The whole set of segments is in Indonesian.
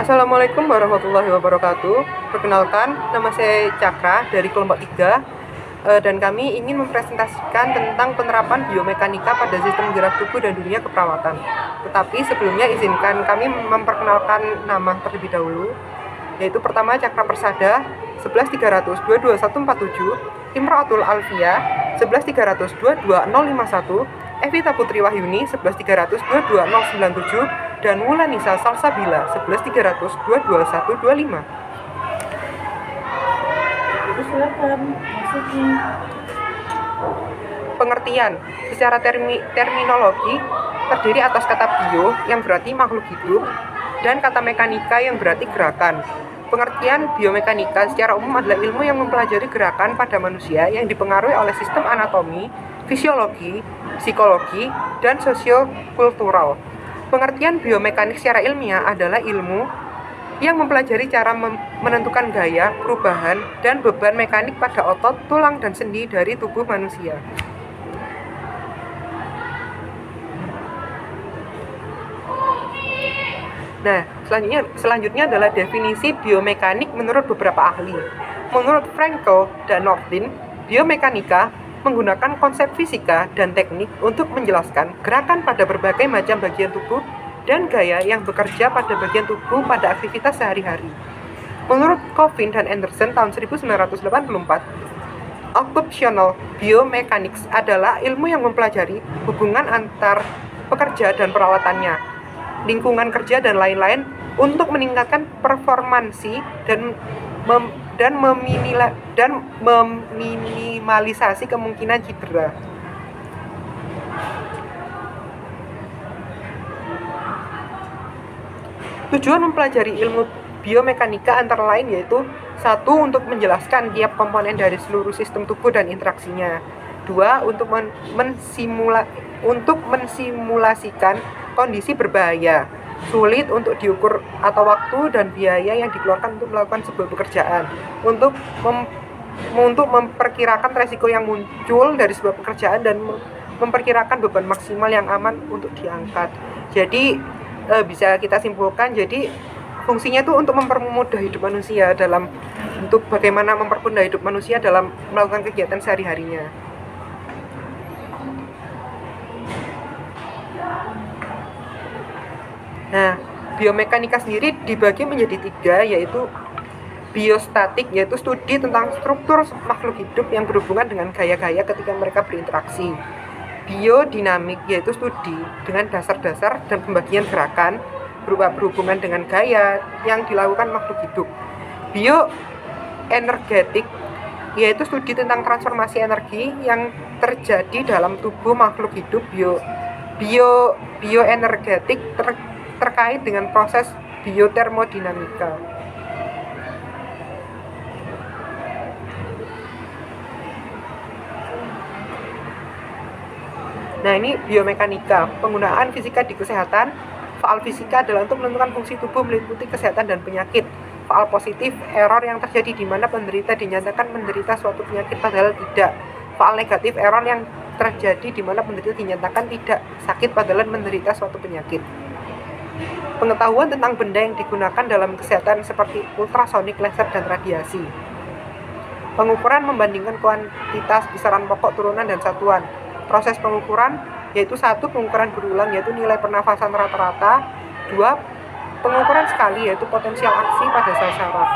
Assalamualaikum warahmatullahi wabarakatuh. Perkenalkan, nama saya Cakra dari kelompok 3 dan kami ingin mempresentasikan tentang penerapan biomekanika pada sistem gerak tubuh dan dunia keperawatan. Tetapi sebelumnya izinkan kami memperkenalkan nama terlebih dahulu, yaitu pertama Cakra Persada 11300 22147, Imro'atul Alfia 11300 22051, Evita Putri Wahyuni 11300 22097, dan Wulanisa Salsabila 11300 22125. Silakan maksudnya. Pengertian secara terminologi terdiri atas kata bio yang berarti makhluk hidup dan kata mekanika yang berarti gerakan. Pengertian biomekanika secara umum adalah ilmu yang mempelajari gerakan pada manusia yang dipengaruhi oleh sistem anatomi, fisiologi, psikologi, dan sosiokultural. Pengertian biomekanik secara ilmiah adalah ilmu yang mempelajari cara menentukan gaya, perubahan, dan beban mekanik pada otot, tulang, dan sendi dari tubuh manusia. Nah, selanjutnya adalah definisi biomekanik menurut beberapa ahli. Menurut Frankel dan Nordin, biomekanika menggunakan konsep fisika dan teknik untuk menjelaskan gerakan pada berbagai macam bagian tubuh dan gaya yang bekerja pada bagian tubuh pada aktivitas sehari-hari. Menurut Coffin dan Anderson tahun 1984, occupational biomechanics adalah ilmu yang mempelajari hubungan antar pekerja dan perawatannya, lingkungan kerja dan lain-lain untuk meningkatkan performansi dan meminimalisasi kemungkinan cedera. Tujuan mempelajari ilmu biomekanika antara lain yaitu 1. Untuk menjelaskan tiap komponen dari seluruh sistem tubuh dan interaksinya. 2. Untuk mensimulasikan kondisi berbahaya, sulit untuk diukur atau waktu dan biaya yang dikeluarkan untuk melakukan sebuah pekerjaan, untuk memperkirakan resiko yang muncul dari sebuah pekerjaan dan memperkirakan beban maksimal yang aman untuk diangkat. Jadi bisa kita simpulkan, jadi fungsinya itu untuk mempermudah hidup manusia untuk bagaimana mempermudah hidup manusia dalam melakukan kegiatan sehari-harinya. Nah, biomekanika sendiri dibagi menjadi 3, yaitu biostatik, yaitu studi tentang struktur makhluk hidup yang berhubungan dengan gaya-gaya ketika mereka berinteraksi. Biodinamik, yaitu studi dengan dasar-dasar dan pembagian gerakan berhubungan dengan gaya yang dilakukan makhluk hidup. Bioenergetik, yaitu studi tentang transformasi energi yang terjadi dalam tubuh makhluk hidup. Bioenergetik terkait dengan proses biotermodinamika. Nah, ini biomekanika. Penggunaan fisika di kesehatan. Faal fisika adalah untuk menentukan fungsi tubuh meliputi kesehatan dan penyakit. Faal positif, error yang terjadi di mana penderita dinyatakan menderita suatu penyakit padahal tidak. Faal negatif, error yang terjadi di mana penderita dinyatakan tidak sakit padahal menderita suatu penyakit. Pengetahuan tentang benda yang digunakan dalam kesehatan seperti ultrasonik, laser, dan radiasi. Pengukuran membandingkan kuantitas, besaran pokok, turunan, dan satuan. Proses pengukuran yaitu 1. Pengukuran berulang yaitu nilai pernafasan rata-rata. 2. Pengukuran sekali yaitu potensial aksi pada sel saraf.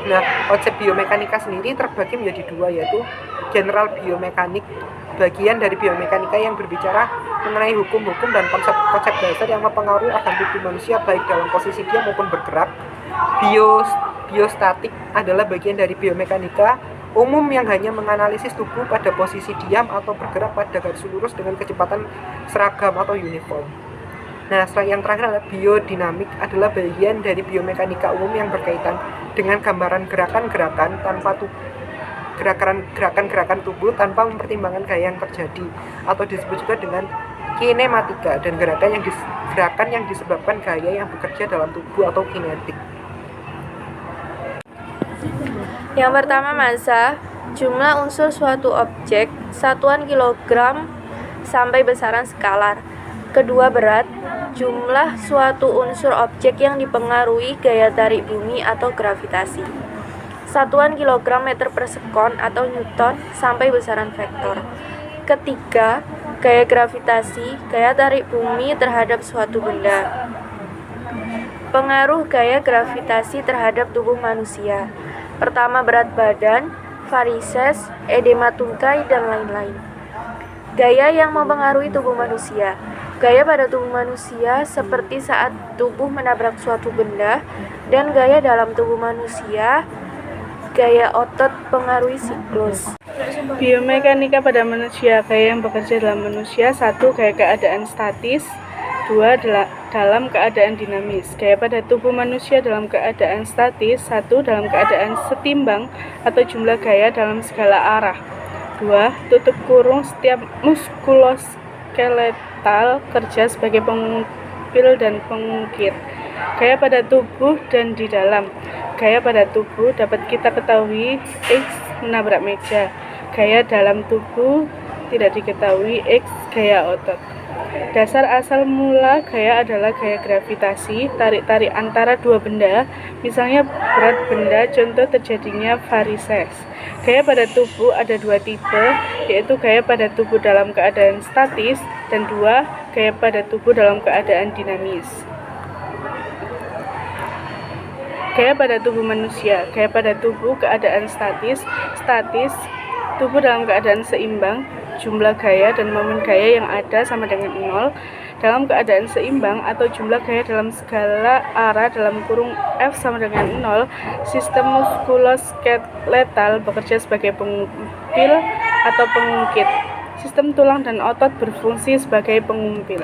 Nah, konsep biomekanika sendiri terbagi menjadi 2, yaitu general biomekanik, bagian dari biomekanika yang berbicara mengenai hukum-hukum dan konsep-konsep dasar yang mempengaruhi organ tubuh manusia baik dalam posisi diam maupun bergerak. Biostatik adalah bagian dari biomekanika umum yang hanya menganalisis tubuh pada posisi diam atau bergerak pada garis lurus dengan kecepatan seragam atau uniform. Nah, yang terakhir adalah biodinamik, adalah bagian dari biomekanika umum yang berkaitan dengan gambaran gerakan-gerakan tubuh tanpa mempertimbangkan gaya yang terjadi, atau disebut juga dengan kinematika, dan gerakan yang disebabkan gaya yang bekerja dalam tubuh atau kinetik. Yang pertama massa. Jumlah unsur suatu objek, satuan kilogram sampai besaran skalar. Kedua, berat, jumlah suatu unsur objek yang dipengaruhi gaya tarik bumi atau gravitasi. Satuan kilogram meter per sekon atau newton sampai besaran vektor. Ketiga, gaya gravitasi, gaya tarik bumi terhadap suatu benda. Pengaruh gaya gravitasi terhadap tubuh manusia. Pertama, berat badan, varises, edema tungkai, dan lain-lain. Gaya yang mempengaruhi tubuh manusia. Gaya pada tubuh manusia seperti saat tubuh menabrak suatu benda, dan gaya dalam tubuh manusia, gaya otot pengaruhi siklus. Biomekanika pada manusia. Gaya yang bekerja dalam manusia. 1. Gaya keadaan statis. 2. Dalam keadaan dinamis. Gaya pada tubuh manusia dalam keadaan statis. 1. Dalam keadaan setimbang atau jumlah gaya dalam segala arah. 2. Tutup kurung, setiap muskuloskeletal kerja sebagai pengumpil dan pengungkit. Gaya pada tubuh dan di dalam. Gaya pada tubuh dapat kita ketahui X menabrak meja. Gaya dalam tubuh tidak diketahui X gaya otot. Dasar asal mula gaya adalah gaya gravitasi, tarik-tarik antara dua benda, misalnya berat benda, contoh terjadinya varises. Gaya pada tubuh ada dua tipe, yaitu gaya pada tubuh dalam keadaan statis, dan 2, gaya pada tubuh dalam keadaan dinamis. Gaya pada tubuh manusia. Gaya pada tubuh keadaan statis, tubuh dalam keadaan seimbang, jumlah gaya dan momen gaya yang ada sama dengan 0, dalam keadaan seimbang atau jumlah gaya dalam segala arah dalam kurung F sama dengan 0, sistem muskuloskeletal bekerja sebagai pengumpil atau pengungkit. Sistem tulang dan otot berfungsi sebagai pengumpil.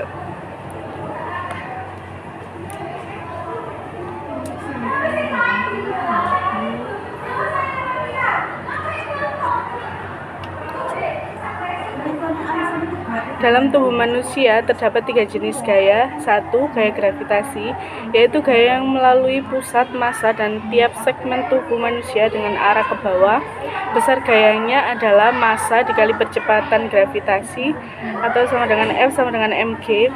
Dalam tubuh manusia terdapat 3 jenis gaya. 1. Gaya gravitasi, yaitu gaya yang melalui pusat massa dan tiap segmen tubuh manusia dengan arah ke bawah. Besar gayanya adalah massa dikali percepatan gravitasi atau sama dengan F sama dengan mg.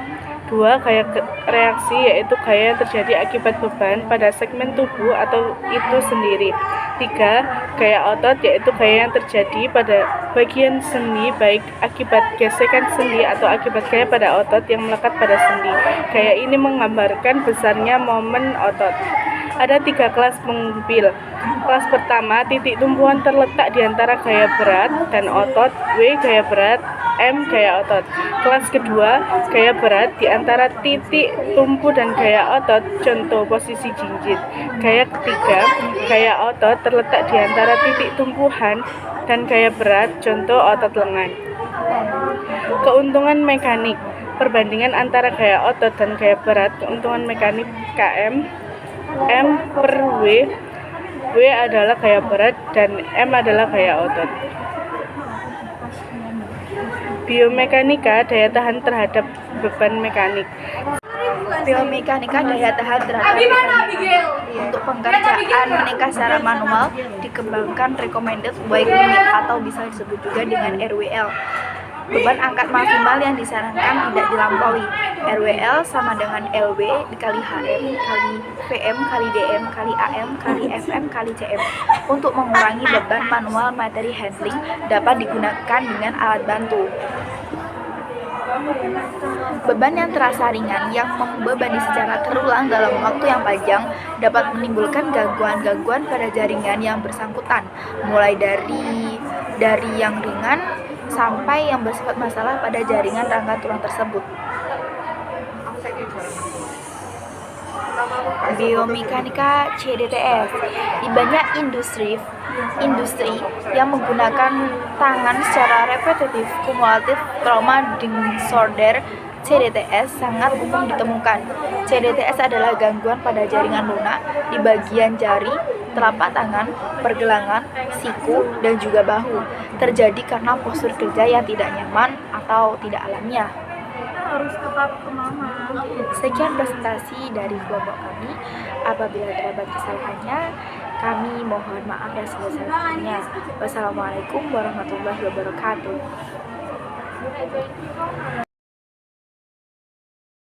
2. Gaya reaksi, yaitu gaya yang terjadi akibat beban pada segmen tubuh atau itu sendiri. 3. Gaya otot, yaitu gaya yang terjadi pada bagian sendi baik akibat gesekan sendi atau akibat gaya pada otot yang melekat pada sendi. Gaya ini menggambarkan besarnya momen otot. Ada 3 kelas pengumpil. Kelas pertama, titik tumpuan terletak di antara gaya berat dan otot, W gaya berat, M gaya otot. Kelas kedua, gaya berat di antara titik tumpu dan gaya otot, contoh posisi jinjit. Gaya ketiga, gaya otot terletak di antara titik tumpuan dan gaya berat, contoh otot lengan. Keuntungan mekanik. Perbandingan antara gaya otot dan gaya berat. Keuntungan mekanik Km M per W. W adalah gaya berat dan M adalah gaya otot. Biomekanika, daya tahan terhadap beban mekanik. Biomekanika daya tahan terhadap beban mekanik. Untuk pekerjaan menikah secara manual dikembangkan recommended weight limit atau bisa disebut juga dengan RWL. Beban angkat maksimal yang disarankan tidak dilampaui. RWL sama dengan LW dikali HM kali VM kali DM kali AM kali FM kali CM. Untuk mengurangi beban manual materi handling dapat digunakan dengan alat bantu. Beban yang terasa ringan yang membebani secara terulang dalam waktu yang panjang dapat menimbulkan gangguan-gangguan pada jaringan yang bersangkutan, mulai dari yang ringan sampai yang bersifat masalah pada jaringan rangka tulang tersebut. Biomekanika CDTS. Di banyak industri yang menggunakan tangan secara repetitif, kumulatif trauma disorder CDTS sangat umum ditemukan. CDTS adalah gangguan pada jaringan lunak di bagian jari, telapak tangan, pergelangan, siku, dan juga bahu. Terjadi karena postur kerja yang tidak nyaman atau tidak alamiah. Harus tetap ke mama. Sekian presentasi dari kelompok kami. Apabila terdapat kesalahannya, kami mohon maaf yang sebesar-besarnya. Wassalamualaikum warahmatullahi wabarakatuh.